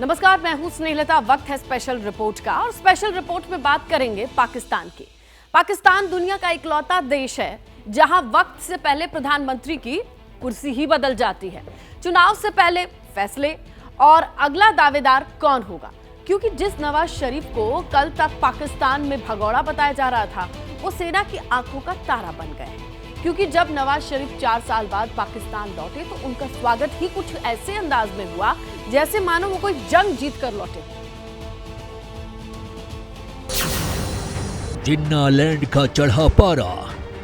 नमस्कार, मैं हूं स्नेहलता। वक्त है स्पेशल रिपोर्ट का और स्पेशल रिपोर्ट में बात करेंगे पाकिस्तान की। पाकिस्तान दुनिया का इकलौता देश है जहां वक्त से पहले प्रधानमंत्री की कुर्सी ही बदल जाती है। चुनाव से पहले फैसले और अगला दावेदार कौन होगा, क्योंकि जिस नवाज शरीफ को कल तक पाकिस्तान में भगौड़ा बताया जा रहा था वो सेना की आंखों का तारा बन गए हैं। क्योंकि जब नवाज शरीफ 4 साल बाद पाकिस्तान लौटे तो उनका स्वागत ही कुछ ऐसे अंदाज में हुआ जैसे मानो वो कोई जंग जीत कर लौटे। जिन्ना लैंड का चढ़ा पारा,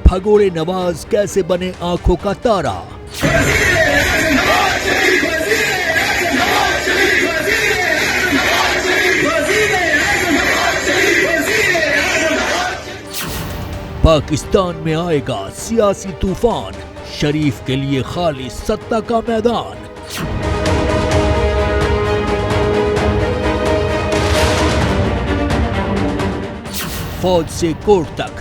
भगोड़े नवाज कैसे बने आंखों का तारा। पाकिस्तान में आएगा सियासी तूफान, शरीफ के लिए खाली सत्ता का मैदान। फौज से कोर्ट तक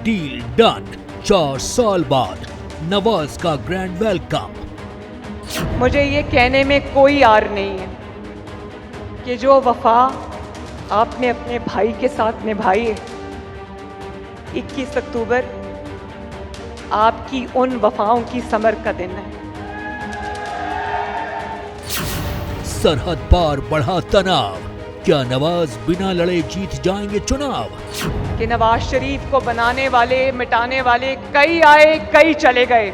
डील डन, 4 साल बाद नवाज का ग्रैंड वेलकम। मुझे ये कहने में कोई आर नहीं है कि जो वफा आपने अपने भाई के साथ निभाई है, 21 अक्टूबर आपकी उन वफाओं की समर का दिन है। सरहद पार बढ़ा तनाव, क्या नवाज बिना लड़े जीत जाएंगे चुनाव? कि नवाज शरीफ को बनाने वाले मिटाने वाले कई आए कई चले गए।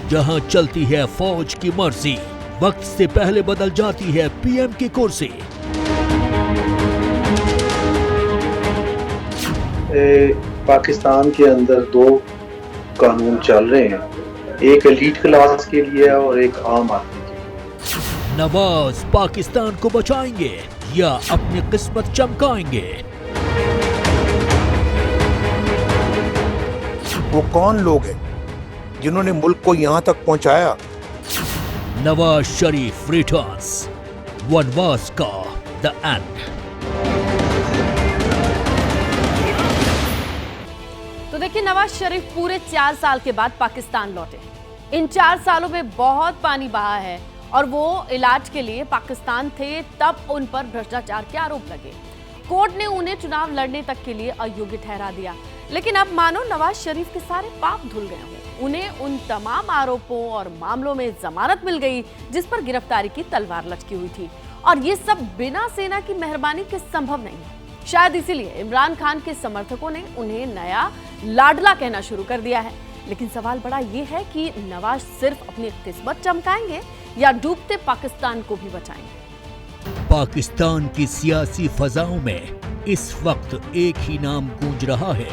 जहां चलती है फौज की मर्जी, वक्त से पहले बदल जाती है पीएम की कुर्सी। पाकिस्तान के अंदर 2 कानून चल रहे हैं, एक एलीट क्लास के लिए और एक आम आदमी के लिए। नवाज पाकिस्तान को बचाएंगे या अपनी किस्मत चमकाएंगे? वो कौन लोग हैं जिन्होंने मुल्क को यहां तक पहुंचाया? नवाज शरीफ रिटर्न्स, वनवास का द एंड। तो देखिए, नवाज शरीफ पूरे 4 साल के बाद पाकिस्तान लौटे। इन 4 सालों में बहुत पानी बहा है और वो इलाज के लिए पाकिस्तान थे तब उन पर भ्रष्टाचार के आरोप लगे। कोर्ट ने उन्हें चुनाव लड़ने तक के लिए अयोग्य ठहरा दिया। लेकिन अब मानो नवाज शरीफ के सारे पाप धुल गए हों। उन्हें उन तमाम आरोपों और मामलों में जमानत मिल गई जिस पर गिरफ्तारी की तलवार लटकी हुई थी, और ये सब बिना सेना की मेहरबानी के संभव नहीं है। शायद इसीलिए इमरान खान के समर्थकों ने उन्हें नया लाडला कहना शुरू कर दिया है। लेकिन सवाल बड़ा ये है कि नवाज सिर्फ अपनी किस्मत चमकाएंगे या डूबते पाकिस्तान को भी बचाएंगे? पाकिस्तान की सियासी फजाओं में इस वक्त एक ही नाम गूंज रहा है,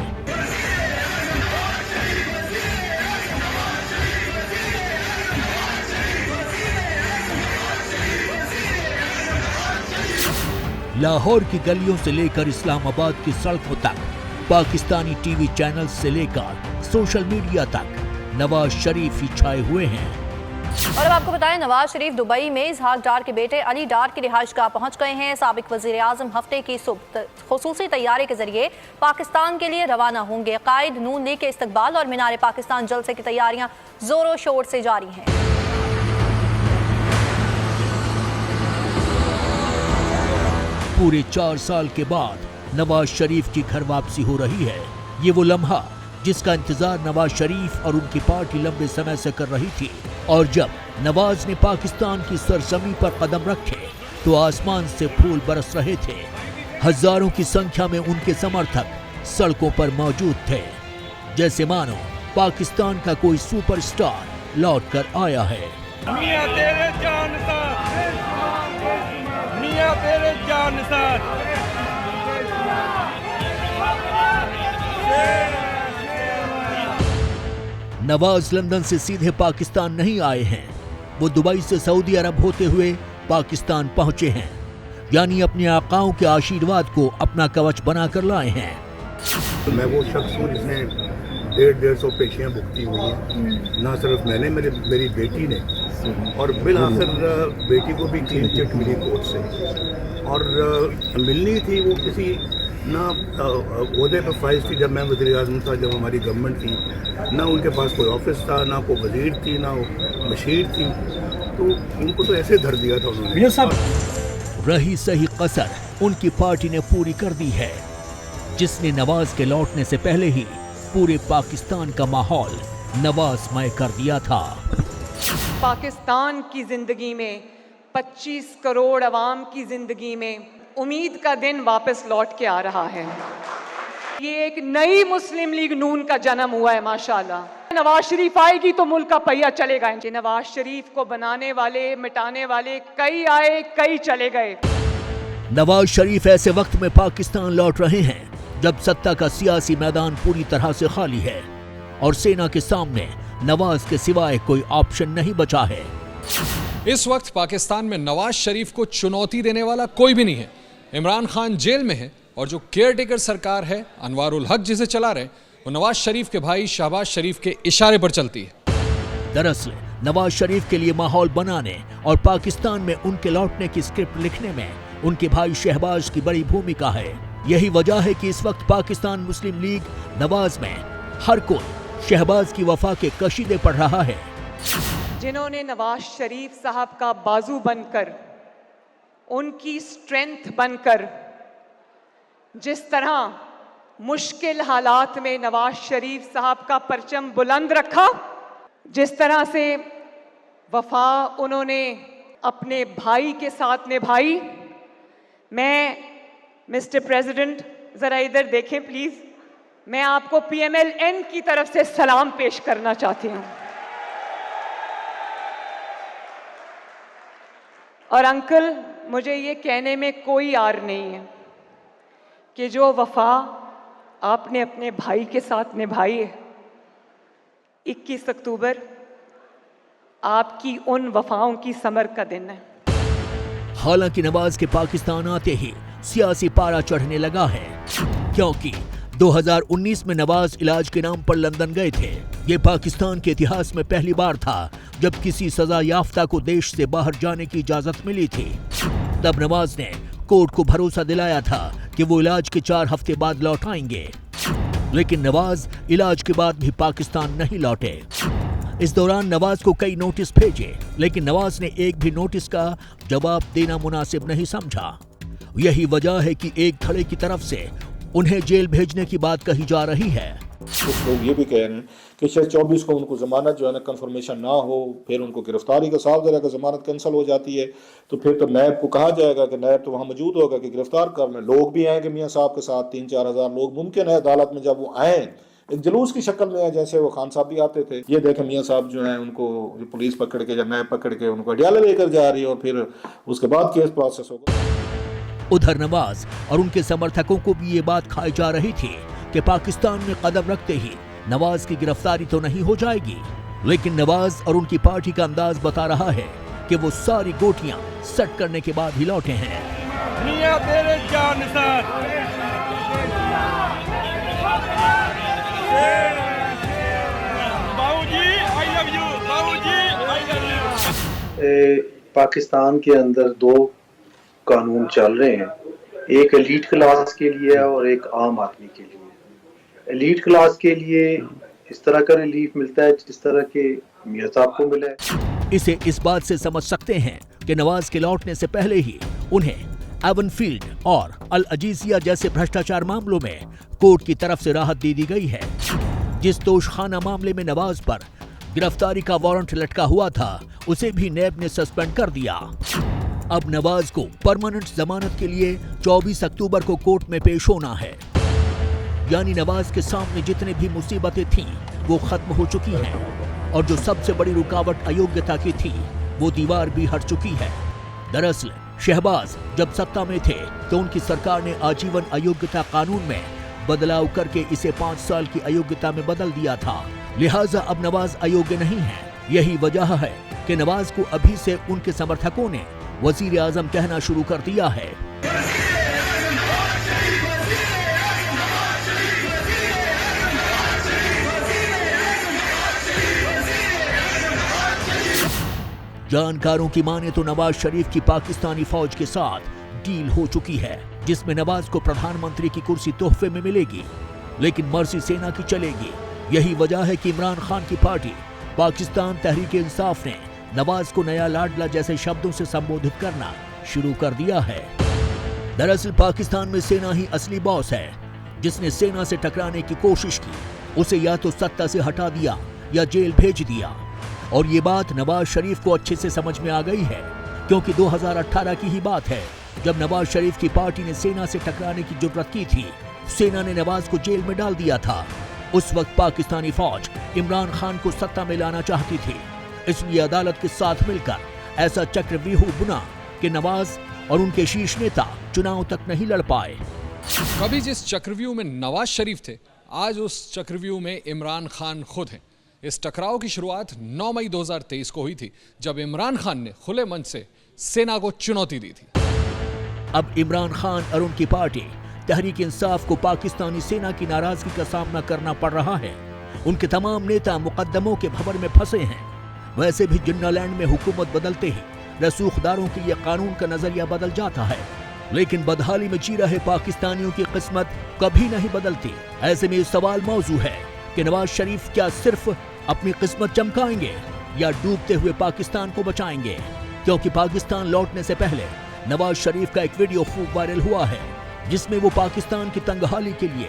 लाहौर की गलियों से लेकर इस्लामाबाद की सड़कों तक, पाकिस्तानी टीवी चैनल से लेकर सोशल मीडिया तक नवाज शरीफ ही छाए हुए हैं। और अब आपको बताएं, नवाज शरीफ दुबई में इसहाक डार के बेटे अली डार की रिहाइशगाह पहुंच गए हैं। साबिक वजीर आजम हफ्ते की सुबह खुसूसी तैयारी के जरिए पाकिस्तान के लिए रवाना होंगे। कायद नून लीग के इस्तकबाल और मीनार पाकिस्तान जलसे की तैयारियां जोरों शोर से जारी हैं। पूरे 4 साल के बाद नवाज शरीफ की घर वापसी हो रही है। ये वो लम्हा जिसका इंतजार नवाज शरीफ और उनकी पार्टी लंबे समय से कर रही थी। और जब नवाज ने पाकिस्तान की सरजमी पर कदम रखे तो आसमान से फूल बरस रहे थे। हजारों की संख्या में उनके समर्थक सड़कों पर मौजूद थे, जैसे मानो पाकिस्तान का कोई सुपरस्टार लौट कर आया है। मियां तेरे जानसार, मियां तेरे जानसार। नवाज लंदन से सीधे पाकिस्तान नहीं आए हैं, वो दुबई से सऊदी अरब होते हुए पाकिस्तान पहुंचे हैं। यानी अपने आकाओं के आशीर्वाद को अपना कवच बनाकर लाए हैं। मैं वो शख्स हूँ जिसने 150 पेशियाँ भुगती हुई हैं। ना सिर्फ मैंने, मेरी बेटी ने, और बिल आखिर बेटी को भी क्लीन चिट मिली कोर्ट से। और मिलनी थी वो किसी ना ओहदे पर फाइज थी जब मैं वज़ीर आज़म था, जब हमारी गवर्नमेंट थी, ना उनके पास कोई ऑफिस था, ना कोई वज़ीर थी, ना मशीर थी, तो उनको तो ऐसे धर दिया था उन्होंने। रही सही कसर उनकी पार्टी ने पूरी कर दी है, जिसने नवाज के लौटने से पहले ही पूरे पाकिस्तान का माहौल नवाजमय कर दिया था। पाकिस्तान की जिंदगी में, 25 करोड़ अवाम की जिंदगी में उम्मीद का दिन वापस लौट के आ रहा है। ये एक नई मुस्लिम लीग नून का जन्म हुआ है माशाल्लाह। नवाज शरीफ आएगी तो मुल्क का पहिया चलेगा। नवाज शरीफ को बनाने वाले, मिटाने वाले कई आए, कई चले गए। नवाज शरीफ ऐसे वक्त में पाकिस्तान लौट रहे हैं जब सत्ता का सियासी मैदान पूरी तरह से खाली है और सेना के सामने नवाज के सिवाय कोई ऑप्शन नहीं बचा है। इस वक्त पाकिस्तान में नवाज शरीफ को चुनौती देने वाला कोई भी नहीं है। इमरान खान जेल में है और जो केयरटेकर सरकार है अनवारुल हक जिसे चला रहे, वो नवाज शरीफ के भाई शहबाज शरीफ के इशारे पर चलती है। दरअसल नवाज शरीफ के लिए माहौल बनाने और पाकिस्तान में उनके लौटने की स्क्रिप्ट लिखने में उनके भाई शहबाज की बड़ी भूमिका है। यही वजह है कि इस वक्त पाकिस्तान मुस्लिम लीग नवाज में हर कोई शहबाज की वफा के कशीदे पढ़ रहा है। जिन्होंने नवाज शरीफ साहब का बाजू बनकर, उनकी स्ट्रेंथ बनकर, जिस तरह मुश्किल हालात में नवाज शरीफ साहब का परचम बुलंद रखा, जिस तरह से वफा उन्होंने अपने भाई के साथ निभाई, मैं मिस्टर प्रेसिडेंट जरा इधर देखें प्लीज, मैं आपको PMLN की तरफ से सलाम पेश करना चाहती हूं। और अंकल, मुझे ये कहने में कोई आर नहीं है कि जो वफा आपने अपने भाई के साथ निभाई है, 21 अक्टूबर आपकी उन वफाओं की समर का दिन है। हालांकि नवाज के पाकिस्तान आते ही सियासी पारा चढ़ने लगा है, क्योंकि 2019 में नवाज इलाज के नाम पर लंदन गए थे। ये पाकिस्तान के इतिहास में पहली बार था जब किसी सजा याफ्ता को देश से बाहर जाने की इजाजत मिली थी। तब नवाज ने कोर्ट को भरोसा दिलाया था कि वो इलाज के 4 हफ्ते बाद लौट आएंगे, लेकिन नवाज इलाज के बाद भी पाकिस्तान नहीं लौटे। इस दौरान नवाज को कई नोटिस भेजे, लेकिन नवाज ने एक भी नोटिस का जवाब देना मुनासिब नहीं समझा। यही वजह है कि एक धड़े की तरफ से उन्हें जेल भेजने की बात कही जा रही है। कुछ लोग ये भी कह रहे हैं कि शायद 24 को उनको जमानत जो है ना कंफर्मेशन ना हो, फिर उनको गिरफ्तारी का साफ जरा जमानत कैंसिल हो जाती है तो फिर तो नैब को कहा जाएगा कि नैब तो वहाँ मौजूद होगा कि गिरफ्तार कर लें। लोग भी आएंगे मियाँ साहब के साथ, 3-4 हज़ार लोग मुमकिन है अदालत में जब वो आए एक जुलूस की शक्ल में है, जैसे वो खान साहब भी आते थे। ये देखें मियाँ साहब जो है उनको पुलिस पकड़ के या नैब पकड़ के उनको अडियाला लेकर जा रही है और फिर उसके बाद केस प्रोसेस होगा। उधर नवाज और उनके समर्थकों को भी ये बात खाई जा रही थी कि पाकिस्तान में कदम रखते ही नवाज की गिरफ्तारी तो नहीं हो जाएगी, लेकिन नवाज और उनकी पार्टी का अंदाज बता रहा है कि वो सारी गोटियां सेट करने के बाद ही लौटे हैं। मियां तेरे जान निसार, बाबूजी आई लव यू, बाबूजी आई लव यू। पाकिस्तान के अंदर 2 कानून चल रहे हैं, एक एलीट क्लास के लिए और एक आम आदमी के लिए। एलीट क्लास के लिए इस तरह का रिलीफ मिलता है जिस तरह के मियां साहब को मिला है। इसे इस बात से समझ सकते हैं कि नवाज के लौटने से पहले ही उन्हें एवनफील्ड और अल अजीजिया जैसे भ्रष्टाचार मामलों में कोर्ट की तरफ से राहत दे दी गई है। जिस तोशखाना मामले में नवाज पर गिरफ्तारी का वारंट लटका हुआ था, उसे भी नैब ने सस्पेंड कर दिया। अब नवाज को परमानेंट जमानत के लिए 24 अक्टूबर को कोर्ट में पेश होना है। यानी नवाज के सामने जितने भी मुसीबतें थीं वो खत्म हो चुकी हैं और जो सबसे बड़ी रुकावट अयोग्यता की थी वो दीवार भी हट चुकी है। दरअसल शहबाज जब सत्ता में थे तो उनकी सरकार ने आजीवन अयोग्यता कानून में बदलाव करके इसे 5 साल की अयोग्यता में बदल दिया था। लिहाजा अब नवाज अयोग्य नहीं है। यही वजह है कि नवाज को अभी से उनके समर्थकों ने वजीर आजम कहना शुरू कर दिया है। जानकारों की माने तो नवाज शरीफ की पाकिस्तानी फौज के साथ डील हो चुकी है, जिसमें नवाज को प्रधानमंत्री की कुर्सी तोहफे में मिलेगी, लेकिन मर्जी सेना की चलेगी। यही वजह है कि इमरान खान की पार्टी पाकिस्तान तहरीक इंसाफ ने नवाज को नया लाडला जैसे शब्दों से संबोधित करना शुरू कर दिया है। दरअसल पाकिस्तान में सेना ही असली बॉस है। जिसने सेना से टकराने की कोशिश की उसे या तो सत्ता से हटा दिया या जेल भेज दिया। और ये बात नवाज शरीफ को अच्छे से समझ में आ गई है, क्योंकि 2018 की ही बात है जब नवाज शरीफ की पार्टी ने सेना से टकराने की जुर्रत की थी। सेना ने नवाज को जेल में डाल दिया था। उस वक्त पाकिस्तानी फौज इमरान खान को सत्ता में लाना चाहती थी, इसलिए अदालत के साथ मिलकर ऐसा चक्रव्यूह बुना कि नवाज और उनके शीर्ष नेता चुनाव तक नहीं लड़ पाए। कभी जिस चक्रव्यूह में नवाज शरीफ थे, आज उस चक्रव्यूह में इमरान खान खुद हैं। इस टकराव की शुरुआत 9 मई 2023 को हुई थी, जब इमरान खान ने खुले मन से सेना को चुनौती दी थी। अब इमरान खान और उनकी पार्टी तहरीक इंसाफ को पाकिस्तानी सेना की नाराजगी का सामना करना पड़ रहा है। उनके तमाम नेता मुकदमों के भंवर में फंसे हैं। वैसे भी जिन्नालैंड में हुकूमत बदलते ही रसूखदारों के लिए कानून का नजरिया बदल जाता है, लेकिन बदहाली में जी रहे पाकिस्तानियों की किस्मत कभी नहीं बदलती। ऐसे में सवाल मौजू है कि नवाज शरीफ क्या सिर्फ अपनी किस्मत चमकाएंगे या डूबते हुए पाकिस्तान को बचाएंगे, क्योंकि पाकिस्तान लौटने से पहले नवाज शरीफ का एक वीडियो खूब वायरल हुआ है, जिसमें वो पाकिस्तान की तंगहाली के लिए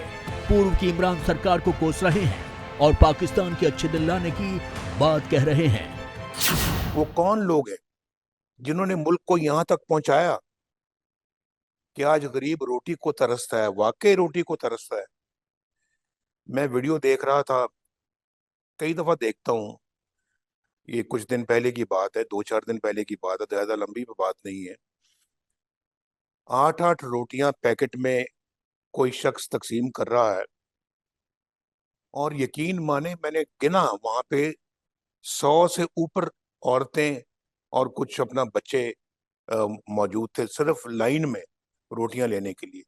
पूर्व की इमरान सरकार को कोस रहे हैं और पाकिस्तान के अच्छे दिन लाने की बात कह रहे हैं। वो कौन लोग हैं जिन्होंने मुल्क को यहाँ तक पहुंचाया कि आज गरीब रोटी को तरसता है, वाकई रोटी को तरसता है। मैं वीडियो देख रहा था, कई दफा देखता हूँ, ये कुछ दिन पहले की बात है, 2-4 दिन पहले की बात है, ज्यादा लंबी बात नहीं है। 8-8 रोटियां पैकेट में कोई शख्स तकसीम कर रहा है और यकीन माने मैंने गिना वहां पे 100 से ऊपर औरतें और कुछ अपना बच्चे मौजूद थे, सिर्फ लाइन में रोटियां लेने के लिए।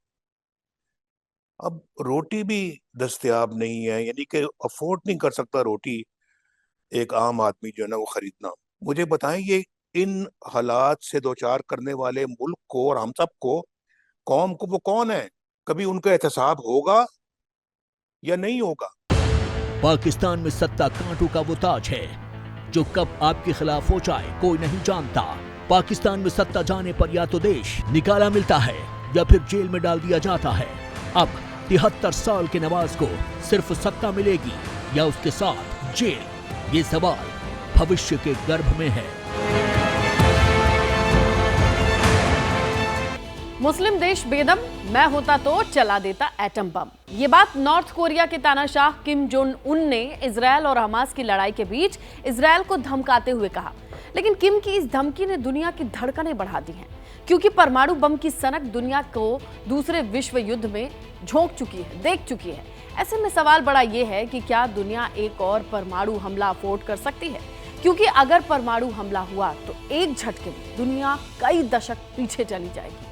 अब रोटी भी दस्तयाब नहीं है, यानी कि अफोर्ड नहीं कर सकता रोटी एक आम आदमी जो है ना वो खरीदना। मुझे बताएं, ये इन हालात से दो चार करने वाले मुल्क को और हम सब को, कौम को, वो कौन है? कभी उनका एहतसाब होगा या नहीं होगा? पाकिस्तान में सत्ता कांटों का वो ताज है जो कब आपके खिलाफ हो जाए कोई नहीं जानता। पाकिस्तान में सत्ता जाने पर या तो देश निकाला मिलता है या फिर जेल में डाल दिया जाता है। अब 73 साल के नवाज को सिर्फ सत्ता मिलेगी या उसके साथ जेल, ये सवाल भविष्य के गर्भ में है। मुस्लिम देश बेदम, मैं होता तो चला देता एटम बम। ये बात नॉर्थ कोरिया के तानाशाह किम जोंग उन ने इजरायल और हमास की लड़ाई के बीच इजरायल को धमकाते हुए कहा। लेकिन किम की इस धमकी ने दुनिया की धड़कनें बढ़ा दी हैं, क्योंकि परमाणु बम की सनक दुनिया को दूसरे विश्व युद्ध में झोंक चुकी है, देख चुकी है। ऐसे में सवाल बड़ा ये है कि क्या दुनिया एक और परमाणु हमला अफोर्ड कर सकती है? क्योंकि अगर परमाणु हमला हुआ तो एक झटके में दुनिया कई दशक पीछे चली जाएगी।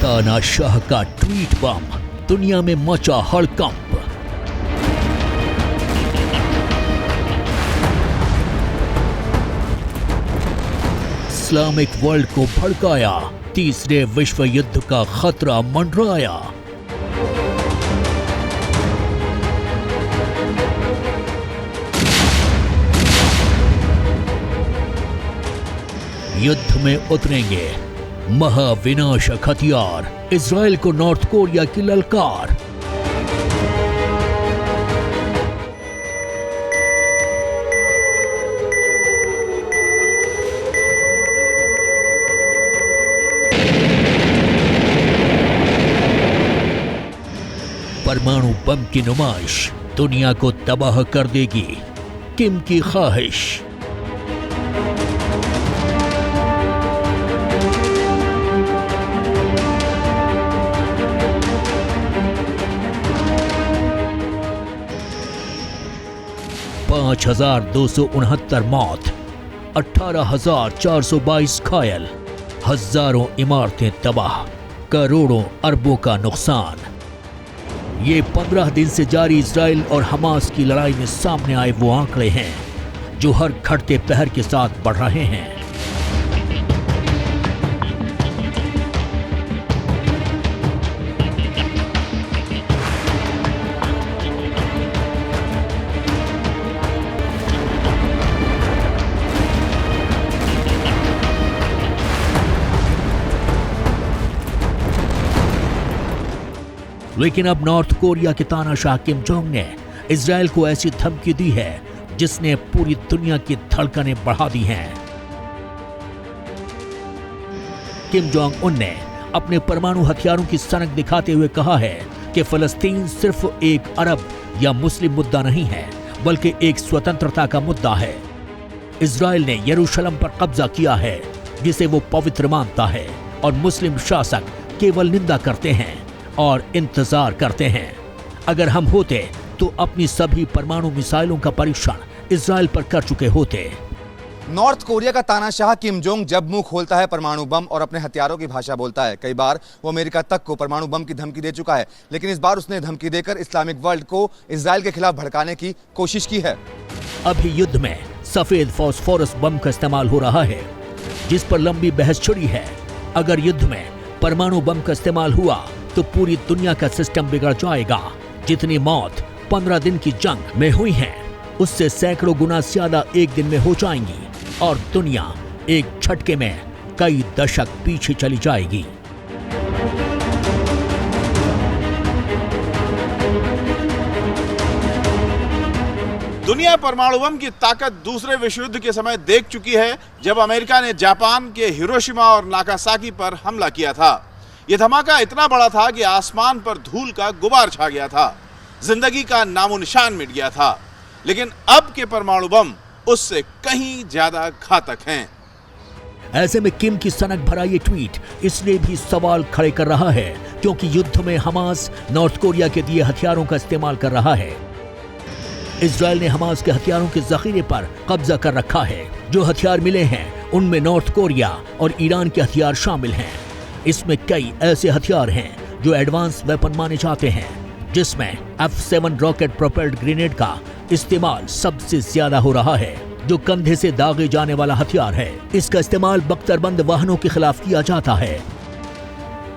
तानाशाह का ट्वीट बम, दुनिया में मचा हड़कंप। इस्लामिक वर्ल्ड को भड़काया, तीसरे विश्व युद्ध का खतरा मंडराया। युद्ध में उतरेंगे महाविनाशक हथियार, इजराइल को नॉर्थ कोरिया की ललकार। परमाणु बम की नुमाइश दुनिया को तबाह कर देगी, किम की ख्वाहिश। पांच 5,269 मौत, 18,422 घायल, हजारों इमारतें तबाह, करोड़ों अरबों का नुकसान। ये 15 दिन से जारी इजराइल और हमास की लड़ाई में सामने आए वो आंकड़े हैं जो हर घटते पहर के साथ बढ़ रहे हैं। लेकिन अब नॉर्थ कोरिया के तानाशाह किम जोंग ने इजराइल को ऐसी धमकी दी है जिसने पूरी दुनिया की धड़कनें बढ़ा दी हैं। किम जोंग उन ने अपने परमाणु हथियारों की सनक दिखाते हुए कहा है कि फलस्तीन सिर्फ एक अरब या मुस्लिम मुद्दा नहीं है, बल्कि एक स्वतंत्रता का मुद्दा है। इजराइल ने यरूशलेम पर कब्जा किया है जिसे वो पवित्र मानता है, और मुस्लिम शासक केवल निंदा करते हैं और इंतजार करते हैं। अगर हम होते तो अपनी सभी परमाणु मिसाइलों का परीक्षण इजराइल पर कर चुके होते। नॉर्थ कोरिया का तानाशाह किम जोंग जब मुंह खोलता है परमाणु बम और अपने हथियारों की भाषा बोलता है। कई बार वो अमेरिका तक को परमाणु बम की धमकी दे चुका है, लेकिन इस बार उसने धमकी देकर इस्लामिक वर्ल्ड को इजराइल के खिलाफ भड़काने की कोशिश की है। अभी युद्ध में सफेद फास्फोरस बम का इस्तेमाल हो रहा है, जिस पर लंबी बहस छिड़ी है। अगर युद्ध में परमाणु बम का इस्तेमाल हुआ तो पूरी दुनिया का सिस्टम बिगड़ जाएगा। जितनी मौत 15 दिन की जंग में हुई है, उससे सैकड़ों गुना ज्यादा एक दिन में हो जाएंगी, और दुनिया एक झटके में कई दशक पीछे चली जाएगी। दुनिया परमाणु बम की ताकत दूसरे विश्व युद्ध के समय देख चुकी है, जब अमेरिका ने जापान के हिरोशिमा और नागासाकी पर हमला किया था। यह धमाका इतना बड़ा था कि आसमान पर धूल का गुबार छा गया था, जिंदगी का नामो निशान मिट गया था। लेकिन अब के परमाणु बम उससे कहीं ज्यादा घातक हैं। ऐसे में किम की सनक भरा ये ट्वीट इसलिए भी सवाल खड़े कर रहा है क्योंकि युद्ध में हमास नॉर्थ कोरिया के दिए हथियारों का इस्तेमाल कर रहा है। इजराइल ने हमास के हथियारों के जखीरे पर कब्जा कर रखा है। जो हथियार मिले हैं उनमें नॉर्थ कोरिया और ईरान के हथियार शामिल हैं। इसमें कई ऐसे हथियार हैं जो एडवांस वेपन माने जाते हैं, जिसमें F7 रॉकेट प्रोपेल्ड ग्रेनेड का इस्तेमाल सबसे ज्यादा हो रहा है, जो कंधे से दागे जाने वाला हथियार है। इसका इस्तेमाल बख्तरबंद वाहनों के खिलाफ किया जाता है।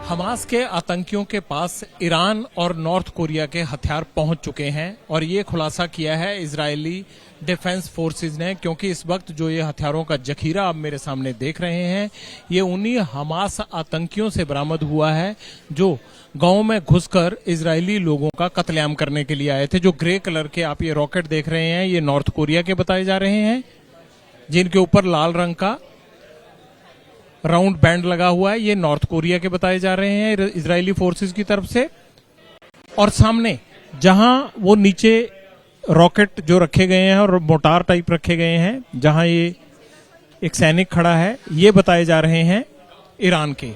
हमास के आतंकियों के पास ईरान और नॉर्थ कोरिया के हथियार पहुंच चुके हैं, और ये खुलासा किया है इजरायली डिफेंस फोर्सेस ने, क्योंकि इस वक्त जो ये हथियारों का जखीरा आप मेरे सामने देख रहे हैं, ये उन्हीं हमास आतंकियों से बरामद हुआ है जो गांव में घुसकर इजरायली लोगों का कत्लेआम करने के लिए आए थे। जो ग्रे कलर के आप ये रॉकेट देख रहे हैं, ये नॉर्थ कोरिया के बताए जा रहे हैं, जिनके ऊपर लाल रंग का राउंड बैंड लगा हुआ है, ये नॉर्थ कोरिया के बताए जा रहे हैं इजरायली फोर्सेस की तरफ से। और सामने जहां वो नीचे रॉकेट जो रखे गए हैं और मोटार टाइप रखे गए हैं, जहां ये एक सैनिक खड़ा है, ये बताए जा रहे हैं ईरान के।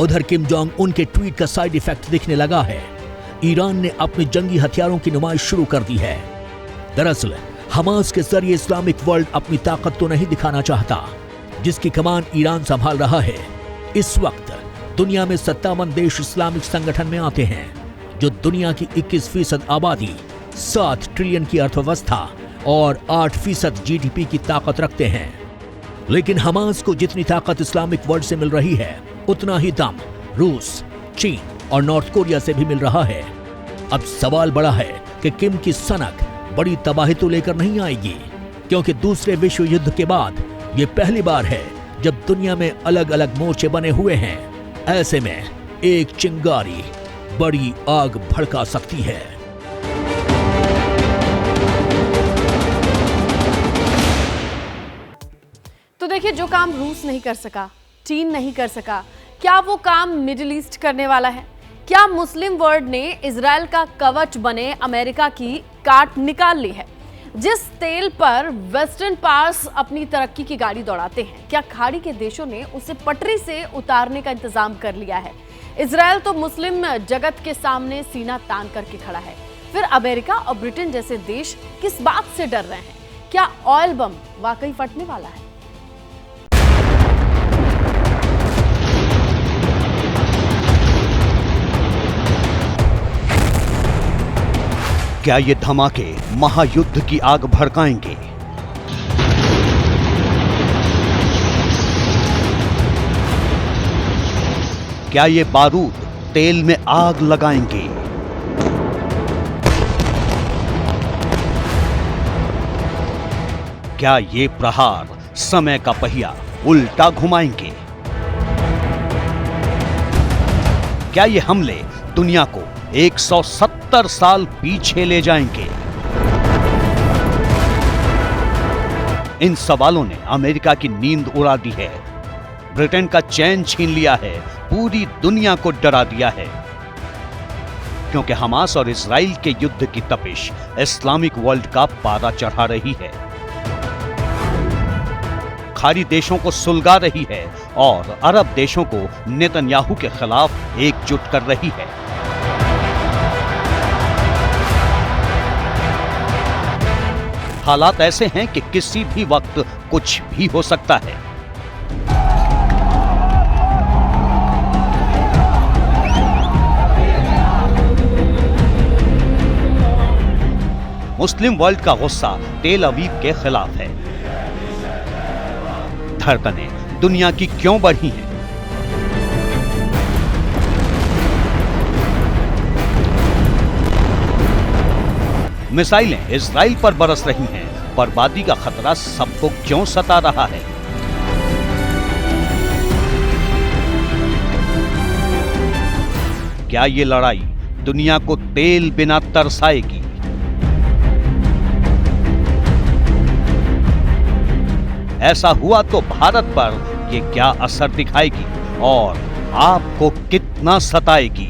उधर किम जोंग उन के ट्वीट का साइड इफेक्ट दिखने लगा है। ईरान ने अपने जंगी हथियारों की नुमाइश शुरू कर दी है। दरअसल हमास के जरिए इस्लामिक वर्ल्ड अपनी ताकत तो नहीं दिखाना चाहता, जिसकी कमान ईरान संभाल रहा है। इस वक्त दुनिया में 57 देश इस्लामिक संगठन में आते हैं, जो दुनिया की 21% आबादी, 7 ट्रिलियन की अर्थव्यवस्था और 8% जीडीपी की ताकत रखते हैं। लेकिन हमास को जितनी ताकत इस्लामिक वर्ल्ड से मिल रही है, उतना ही दम रूस, चीन और नॉर्थ कोरिया से भी मिल रहा है। अब सवाल बड़ा है कि किम की सनक बड़ी तबाही तो लेकर नहीं आएगी, क्योंकि दूसरे विश्व युद्ध के बाद ये पहली बार है जब दुनिया में अलग अलग मोर्चे बने हुए हैं। ऐसे में एक चिंगारी बड़ी आग भड़का सकती है। तो देखिए, जो काम रूस नहीं कर सका, चीन नहीं कर सका, क्या वो काम मिडिल ईस्ट करने वाला है? क्या मुस्लिम वर्ल्ड ने इजराइल का कवच बने अमेरिका की काट निकाल ली है? जिस तेल पर वेस्टर्न पावर्स अपनी तरक्की की गाड़ी दौड़ाते हैं, क्या खाड़ी के देशों ने उसे पटरी से उतारने का इंतजाम कर लिया है? इजराइल तो मुस्लिम जगत के सामने सीना तान करके खड़ा है। फिर अमेरिका और ब्रिटेन जैसे देश किस बात से डर रहे हैं? क्या ऑयल बम वाकई फटने वाला है? क्या ये धमाके महायुद्ध की आग भड़काएंगे? क्या ये बारूद तेल में आग लगाएंगे? क्या ये प्रहार समय का पहिया उल्टा घुमाएंगे? क्या ये हमले दुनिया को 170 साल पीछे ले जाएंगे? इन सवालों ने अमेरिका की नींद उड़ा दी है, ब्रिटेन का चैन छीन लिया है, पूरी दुनिया को डरा दिया है, क्योंकि हमास और इजराइल के युद्ध की तपिश इस्लामिक वर्ल्ड का पारा चढ़ा रही है, खाड़ी देशों को सुलगा रही है और अरब देशों को नेतन्याहू के खिलाफ एकजुट कर रही है। हालात ऐसे हैं कि किसी भी वक्त कुछ भी हो सकता है। मुस्लिम वर्ल्ड का गुस्सा तेल अवीव के खिलाफ है। धड़कनें दुनिया की क्यों बढ़ी हैं? मिसाइलें इजराइल पर बरस रही हैं, बर्बादी का खतरा सबको क्यों सता रहा है? क्या ये लड़ाई दुनिया को तेल बिना तरसाएगी? ऐसा हुआ तो भारत पर ये क्या असर दिखाएगी और आपको कितना सताएगी?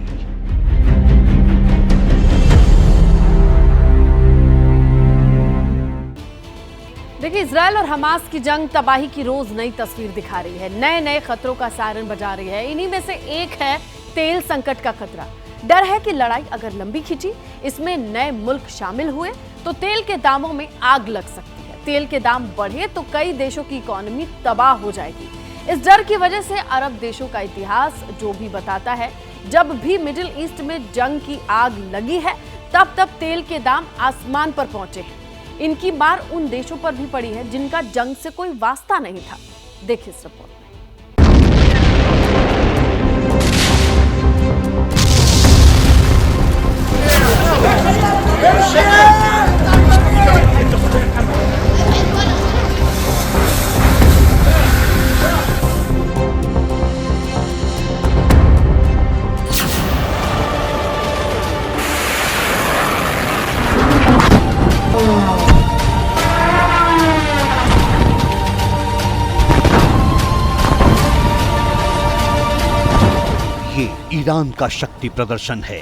देखिए, इजराइल और हमास की जंग तबाही की रोज नई तस्वीर दिखा रही है, नए नए खतरों का सायरन बजा रही है। इन्हीं में से एक है तेल संकट का खतरा। डर है कि लड़ाई अगर लंबी खिंची, इसमें नए मुल्क शामिल हुए तो तेल के दामों में आग लग सकती है। तेल के दाम बढ़े तो कई देशों की इकोनॉमी तबाह हो जाएगी। इस डर की वजह से अरब देशों का इतिहास जो भी बताता है, जब भी मिडिल ईस्ट में जंग की आग लगी है, तब तब तेल के दाम आसमान पर पहुंचे हैं। इनकी मार उन देशों पर भी पड़ी है जिनका जंग से कोई वास्ता नहीं था। देखिए इस रिपोर्ट। ये ईरान का शक्ति प्रदर्शन है।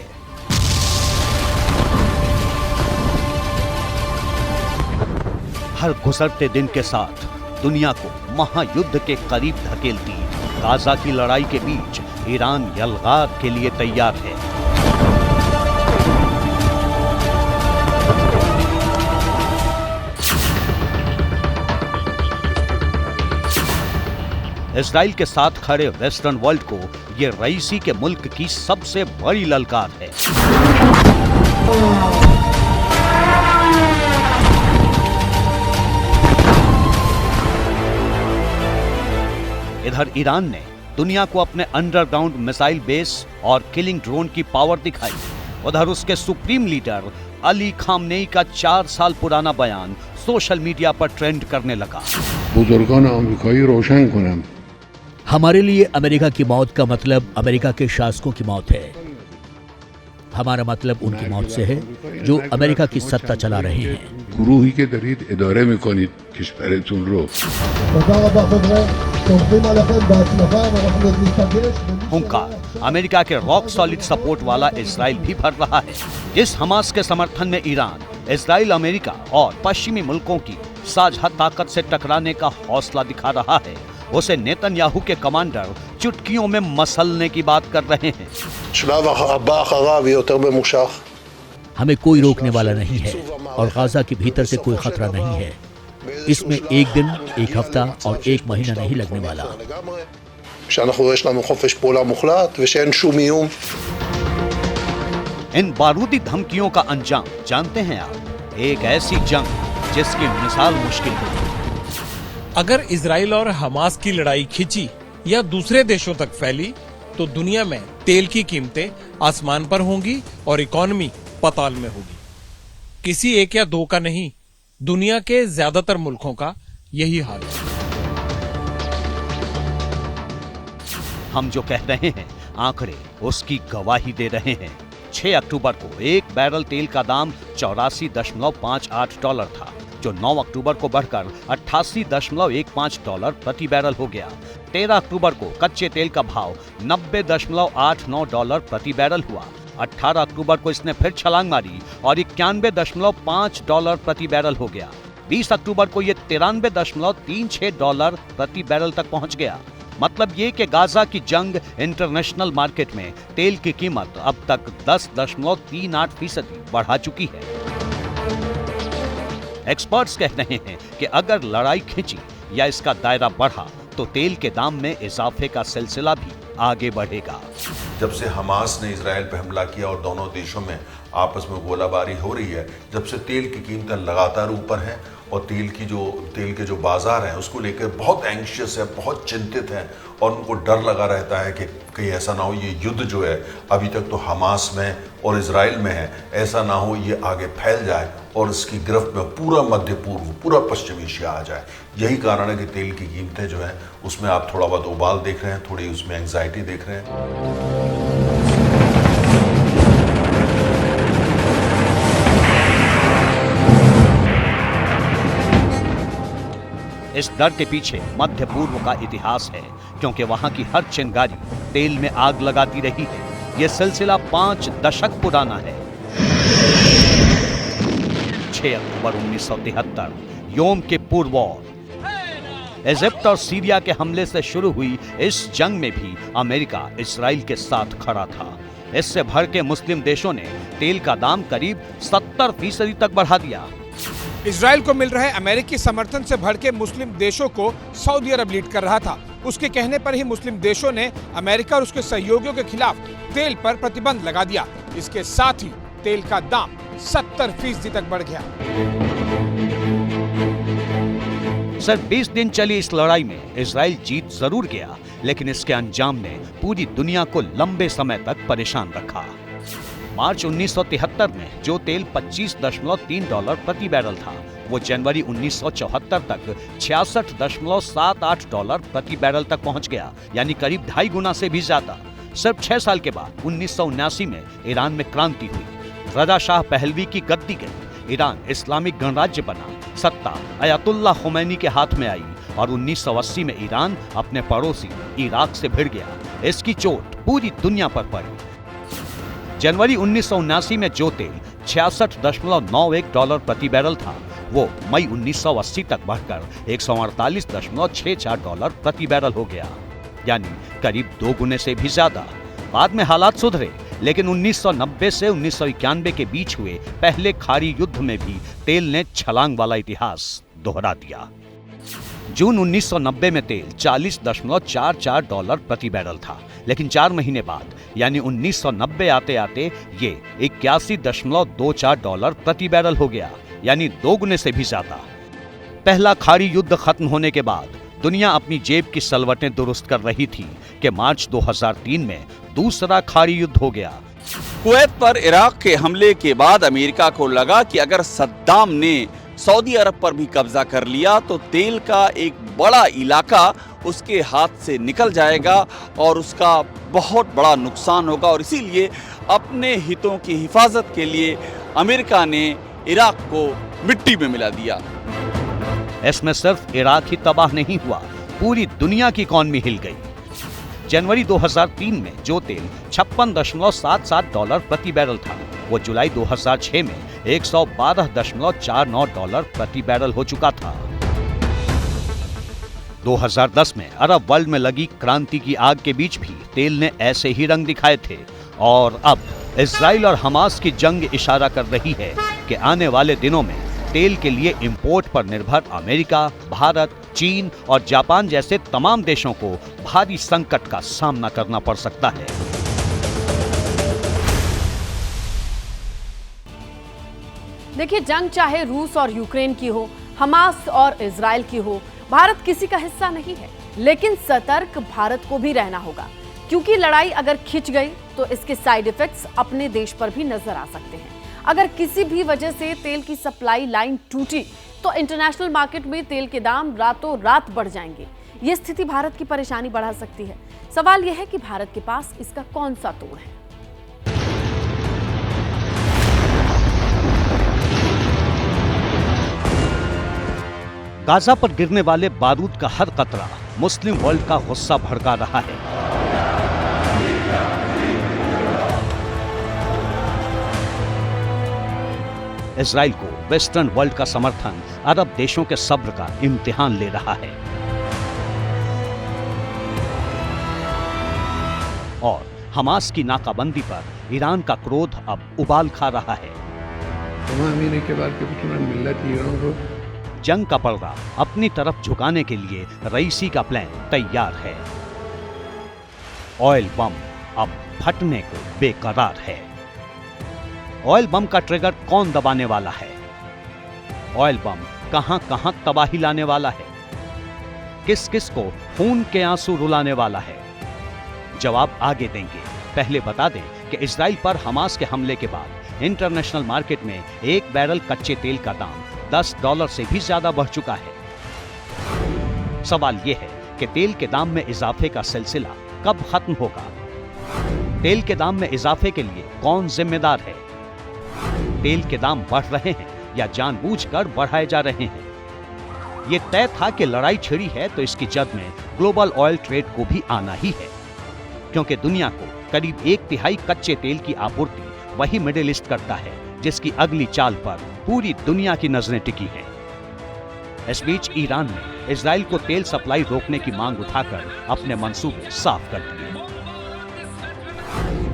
हर गुजरते दिन के साथ दुनिया को महायुद्ध के करीब धकेलती गाजा की लड़ाई के बीच ईरान यलगार के लिए तैयार है। इजराइल के साथ खड़े वेस्टर्न वर्ल्ड को ये रईसी के मुल्क की सबसे बड़ी ललकार है। इधर ईरान ने दुनिया को अपने अंडरग्राउंड मिसाइल बेस और किलिंग ड्रोन की पावर दिखाई। उधर उसके सुप्रीम लीडर अली खामनेई का 4 साल पुराना बयान सोशल मीडिया पर ट्रेंड करने लगा। बुजुर्गान अमेरिकाई रोशन करें। हमारे लिए अमेरिका की मौत का मतलब अमेरिका के शासकों की मौत है। हमारा मतलब उनकी मौत से है जो अमेरिका की सत्ता चला रहे हैं। गुरूही के दरीद इदारे में कौन किशोरेतुन रो। हुंकार अमेरिका के रॉक सॉलिड सपोर्ट वाला इजराइल भी भर रहा है। जिस हमास के समर्थन में ईरान, इजराइल, अमेरिका और पश्चिमी मुल्कों की साझा ताकत से टकराने का हौसला दिखा रहा है, उसे नेतन्याहू के कमांडर चुटकियों में मसलने की बात कर रहे हैं। हमें कोई रोकने वाला नहीं है और गाजा के भीतर से कोई खतरा नहीं है। इसमें एक दिन, एक हफ्ता और एक महीना नहीं लगने वाला। इन बारूदी धमकियों का अंजाम जानते हैं आप? एक ऐसी जंग जिसकी मिसाल मुश्किल है। अगर इजराइल और हमास की लड़ाई खिंची या दूसरे देशों तक फैली तो दुनिया में तेल की कीमतें आसमान पर होंगी और इकोनॉमी पाताल में होगी। किसी एक या दो का नहीं, दुनिया के ज्यादातर मुल्कों का यही हाल है। हम जो कह रहे हैं आंकड़े उसकी गवाही दे रहे हैं। 6 अक्टूबर को एक बैरल तेल का दाम $84.58 था, जो 9 अक्टूबर को बढ़कर $88.15 प्रति बैरल हो गया। 13 अक्टूबर को कच्चे तेल का भाव $90.89 प्रति बैरल हुआ। 18 अक्टूबर को इसने फिर छलांग मारी और $91.5 प्रति बैरल हो गया। 20 अक्टूबर को यह $93.36 प्रति बैरल तक पहुंच गया। मतलब ये कि गाजा की जंग इंटरनेशनल मार्केट में तेल की कीमत अब तक 10.38% बढ़ा चुकी है। एक्सपर्ट्स कह रहे हैं कि अगर लड़ाई खिंची या इसका दायरा बढ़ा तो तेल के दाम में इजाफे का सिलसिला भी आगे बढ़ेगा। जब से हमास ने इजराइल पर हमला किया और दोनों देशों में आपस में गोलाबारी हो रही है, जब से तेल की कीमतें लगातार ऊपर हैं और तेल के जो बाजार हैं उसको लेकर बहुत एंग्शियस है, बहुत चिंतित हैं और उनको डर लगा रहता है कि कहीं ऐसा ना हो ये युद्ध जो है अभी तक तो हमास में और इजराइल में है, ऐसा ना हो ये आगे फैल जाए और इसकी गिरफ्त में पूरा मध्य पूर्व, पूरा पश्चिम एशिया आ जाए। यही कारण है कि तेल की कीमतें जो हैं उसमें आप थोड़ा बहुत उबाल देख रहे हैं, थोड़ी उसमें एंग्जाइटी देख रहे हैं। इस डर के पीछे मध्य पूर्व का इतिहास है, क्योंकि वहां की हर चिंगारी तेल में आग लगाती रही है। यह सिलसिला 5 दशक पुराना है। 6 अक्टूबर 1973 योम किप्पुर वॉर। इजिप्ट और सीरिया के हमले से शुरू हुई इस जंग में भी अमेरिका इस्राइल के साथ खड़ा था। इससे भर के मुस्लिम देशों ने तेल का दाम करीब 70% तक बढ़ा दिया। इजराइल को मिल रहे अमेरिकी समर्थन से भड़के मुस्लिम देशों को सऊदी अरब लीड कर रहा था। उसके कहने पर ही मुस्लिम देशों ने अमेरिका और उसके सहयोगियों के खिलाफ तेल पर प्रतिबंध लगा दिया। इसके साथ ही तेल का दाम 70% तक बढ़ गया। सिर्फ 20 दिन चली इस लड़ाई में इजराइल जीत जरूर गया, लेकिन इसके अंजाम ने पूरी दुनिया को लंबे समय तक परेशान रखा। मार्च 1973 में जो तेल $25.3 प्रति बैरल था, वो जनवरी 1974 तक $66.78 प्रति बैरल तक पहुंच गया, यानी करीब 2.5 गुना से भी ज्यादा। सिर्फ 6 साल के बाद 1979 में ईरान में क्रांति हुई। रजा शाह पहलवी की गद्दी गई, ईरान इस्लामिक गणराज्य बना, सत्ता अयातुल्लाह खुमैनी के हाथ में आई और 1980 में ईरान अपने पड़ोसी इराक से भिड़ गया। इसकी चोट पूरी दुनिया पर पड़ी। जनवरी 1979 में जो तेल $66.91 प्रति बैरल था, वो मई 1980 तक बढ़कर $148.64 प्रति बैरल हो गया, यानी करीब 2 गुने से भी ज्यादा। बाद में हालात सुधरे, लेकिन 1990 से 1991 के बीच हुए पहले खाड़ी युद्ध में भी तेल ने छलांग वाला इतिहास दोहरा दिया। जून 1990 में तेल $40.44 प्रति बैरल था, लेकिन 4 महीने बाद यानी 1990 आते आते ये $81.24 प्रति बैरल हो गया, यानी 2 गुने से भी ज्यादा। पहला खाड़ी युद्ध खत्म होने के बाद दुनिया अपनी जेब की सलवटें दुरुस्त कर रही थी कि मार्च 2003 में दूसरा खाड़ी युद्ध हो गया। कुवैत पर इराक के हमले के बाद अमेरिका को लगा कि अगर सद्दाम ने सऊदी अरब पर भी कब्जा कर लिया तो तेल का एक बड़ा इलाका उसके हाथ से निकल जाएगा और उसका बहुत बड़ा नुकसान होगा, और इसीलिए अपने हितों की हिफाजत के लिए अमेरिका ने इराक को मिट्टी में मिला दिया। इसमें सिर्फ इराक ही तबाह नहीं हुआ, पूरी दुनिया की इकॉनमी हिल गई। जनवरी 2003 में जो तेल $56.77 प्रति बैरल था, वो जुलाई 2006 में $112.49 प्रति बैरल हो चुका था। 2010 में अरब वर्ल्ड में लगी क्रांति की आग के बीच भी तेल ने ऐसे ही रंग दिखाए थे, और अब इजराइल और हमास की जंग इशारा कर रही है कि आने वाले दिनों में तेल के लिए इंपोर्ट पर निर्भर अमेरिका, भारत, चीन और जापान जैसे तमाम देशों को भारी संकट का सामना करना पड़ सकता है। देखिए, जंग चाहे रूस और यूक्रेन की हो, हमास और इजराइल की हो, भारत किसी का हिस्सा नहीं है। लेकिन सतर्क भारत को भी रहना होगा, क्योंकि लड़ाई अगर खिंच गई तो इसके साइड इफेक्ट्स अपने देश पर भी नजर आ सकते हैं। अगर किसी भी वजह से तेल की सप्लाई लाइन टूटी तो इंटरनेशनल मार्केट में तेल के दाम रातों रात बढ़ जाएंगे। ये स्थिति भारत की परेशानी बढ़ा सकती है। सवाल यह है कि भारत के पास इसका कौन सा तोड़ है। गाजा पर गिरने वाले बारूद का हर कतरा मुस्लिम वर्ल्ड का गुस्सा भड़का रहा है। इजराइल को वेस्टर्न वर्ल्ड का समर्थन अरब देशों के सब्र का इम्तिहान ले रहा है और हमास की नाकाबंदी पर ईरान का क्रोध अब उबाल खा रहा है। जंग का पर्दा अपनी तरफ झुकाने के लिए रईसी का प्लान तैयार है। ऑयल बम अब फटने को बेकरार है। ऑयल बम का ट्रिगर कौन दबाने वाला है? ऑयल बम कहां कहां तबाही लाने वाला है? किस किस को खून के आंसू रुलाने वाला है? जवाब आगे देंगे। पहले बता दें कि इजराइल पर हमास के हमले के बाद इंटरनेशनल मार्केट में एक बैरल कच्चे तेल का दाम $10 से भी ज्यादा बढ़ चुका है। सवाल यह है कि तेल के दाम में इजाफे का सिलसिला कब खत्म होगा? तेल के दाम में इजाफे के लिए कौन जिम्मेदार है? तेल के दाम बढ़ रहे हैं या जानबूझकर बढ़ाए जा रहे हैं? यह तय था कि लड़ाई छिड़ी है तो इसकी जद में ग्लोबल ऑयल ट्रेड को भी आना ही है, क्योंकि दुनिया को करीब 1/3 कच्चे तेल की आपूर्ति वही मिडिल ईस्ट करता है, जिसकी अगली चाल पर पूरी दुनिया की नजरें टिकी हैं। इस बीच ईरान ने इजराइल को तेल सप्लाई रोकने की मांग उठाकर अपने मंसूबे साफ कर दिए।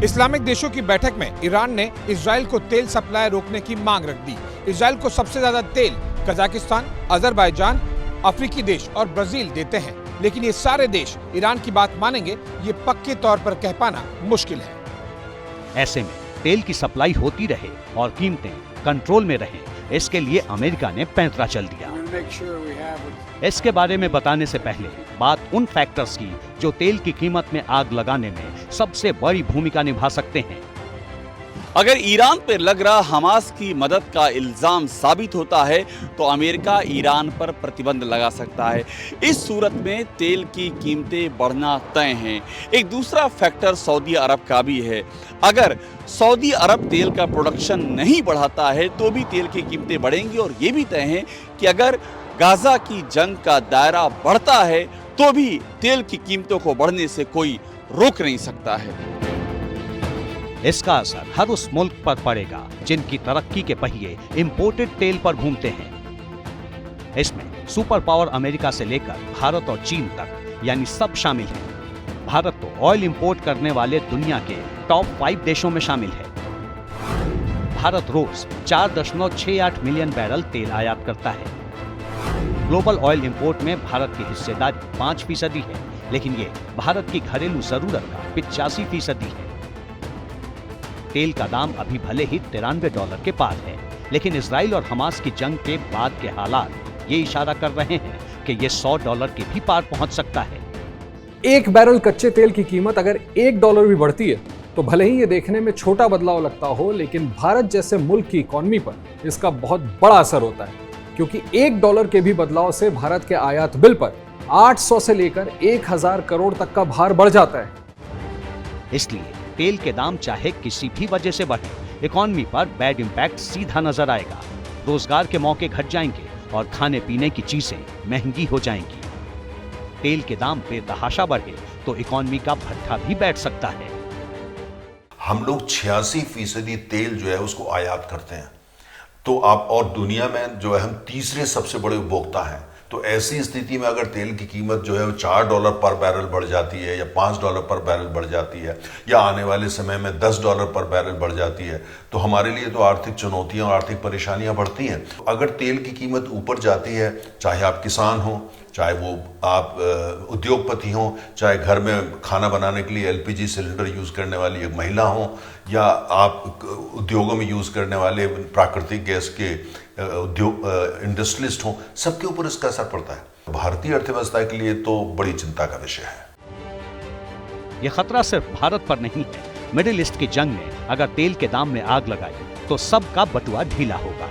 इस्लामिक देशों की बैठक में ईरान ने इजराइल को तेल सप्लाई रोकने की मांग रख दी। इजराइल को सबसे ज्यादा तेल कजाकिस्तान, अजरबैजान, अफ्रीकी देश और ब्राजील देते हैं, लेकिन ये सारे देश ईरान की बात मानेंगे, ये पक्के तौर पर कह पाना मुश्किल है। ऐसे में तेल की सप्लाई होती रहे और कीमतें कंट्रोल में रहें, इसके लिए अमेरिका ने पैंतरा चल दिया। इसके बारे में बताने से पहले बात उन फैक्टर्स की जो तेल की कीमत में आग लगाने में सबसे बड़ी भूमिका निभा सकते हैं। अगर ईरान पर लग रहा हमास की मदद का इल्जाम साबित होता है तो अमेरिका ईरान पर प्रतिबंध लगा सकता है। इस सूरत में तेल की कीमतें बढ़ना तय हैं। एक दूसरा फैक्टर सऊदी अरब का भी है। अगर सऊदी अरब तेल का प्रोडक्शन नहीं बढ़ाता है तो भी तेल की कीमतें बढ़ेंगी, और ये भी तय है कि अगर गाजा की जंग का दायरा बढ़ता है तो भी तेल की कीमतों को बढ़ने से कोई रोक नहीं सकता है। इसका असर हर उस मुल्क पर पड़ेगा जिनकी तरक्की के पहिए इंपोर्टेड तेल पर घूमते हैं। इसमें सुपर पावर अमेरिका से लेकर भारत और चीन तक, यानी सब शामिल हैं। भारत तो ऑयल इंपोर्ट करने वाले दुनिया के टॉप 5 देशों में शामिल है। भारत रोज 4.68 मिलियन बैरल तेल आयात करता है। ग्लोबल ऑयल इंपोर्ट में भारत की हिस्सेदारी 5% है, लेकिन ये भारत की घरेलू जरूरत का 85% है। तेल का दाम अभी भले ही $93 के पार है, लेकिन इजराइल और हमास की जंग के बाद के हालात ये इशारा कर रहे हैं कि ये $100 के भी पार पहुंच सकता है। एक बैरल कच्चे तेल की कीमत अगर $1 भी बढ़ती है तो भले ही ये देखने में छोटा बदलाव लगता हो, लेकिन भारत जैसे मुल्क की इकॉनमी पर इसका बहुत बड़ा असर होता है, क्योंकि $1 के भी बदलाव से भारत के आयात बिल पर 800 से लेकर 1000 करोड़ तक का भार बढ़ जाता है। इसलिए तेल के दाम चाहे किसी भी वजह से बढ़े, इकॉनमी पर बैड इंपैक्ट सीधा नजर आएगा। रोजगार के मौके घट जाएंगे और खाने पीने की चीजें महंगी हो जाएंगी। तेल के दाम बेतहाशा बढ़े तो इकॉनमी का भट्ठा भी बैठ सकता है। हम लोग 86% तेल जो है उसको आयात करते हैं, तो आप और दुनिया में जो है हम तीसरे सबसे बड़े उपभोक्ता हैं। तो ऐसी स्थिति में अगर तेल की कीमत जो है वो $4 पर बैरल बढ़ जाती है या $5 पर बैरल बढ़ जाती है या आने वाले समय में $10 पर बैरल बढ़ जाती है, तो हमारे लिए तो आर्थिक चुनौतियां और आर्थिक परेशानियां बढ़ती हैं। अगर तेल की कीमत ऊपर जाती है, चाहे आप किसान हो, चाहे वो आप उद्योगपति हों, चाहे घर में खाना बनाने के लिए एलपीजी सिलेंडर यूज़ करने वाली एक महिला हों, या आप उद्योगों में यूज़ करने वाले प्राकृतिक गैस के उद्योग इंडस्ट्रियलिस्ट हों, सबके ऊपर इसका असर पड़ता है। भारतीय अर्थव्यवस्था के लिए तो बड़ी चिंता का विषय है। यह खतरा सिर्फ भारत पर नहीं है। मिडिल ईस्ट की जंग ने अगर तेल के दाम में आग लगाई तो सबका बटुआ ढीला होगा।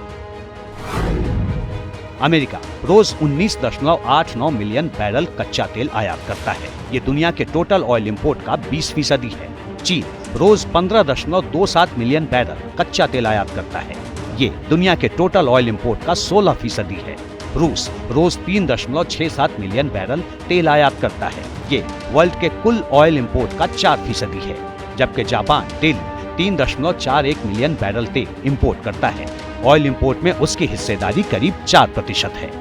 अमेरिका रोज 19.89 मिलियन बैरल कच्चा तेल आयात करता है। ये दुनिया के टोटल ऑयल इंपोर्ट का 20% है। चीन रोज 15.27 मिलियन बैरल कच्चा तेल आयात करता है। ये दुनिया के टोटल ऑयल इंपोर्ट का 16% है। रूस रोज 3.67 मिलियन बैरल तेल आयात करता है। ये वर्ल्ड के कुल ऑयल इंपोर्ट का 4% है। जबकि जापान डेली 3.41 मिलियन बैरल तेल इंपोर्ट करता है। ऑयल इंपोर्ट में उसकी हिस्सेदारी करीब 4% है।